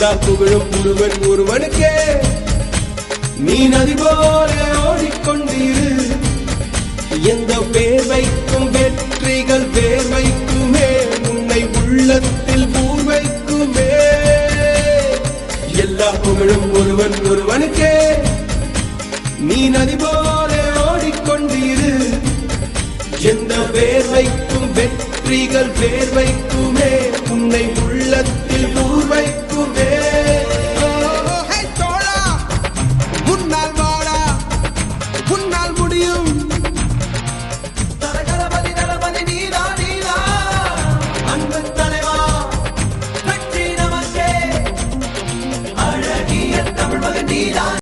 எல்லா புகழும் ஒருவன் ஒருவனுக்கே. நீ நதி போல ஓடிக்கொண்டிரு, எந்த வேர்வைக்கும் வெற்றிகள் வேர்வைக்குமே, உன்னை உள்ளத்தில் பூர்வைக்குமே. எல்லா புகழும் ஒருவன் ஒருவனுக்கே. நீ நதி போல ஓடிக்கொண்டிரு, எந்த வேர்வைக்கும் வெற்றிகள் வேர்வைக்குமே, உன்னை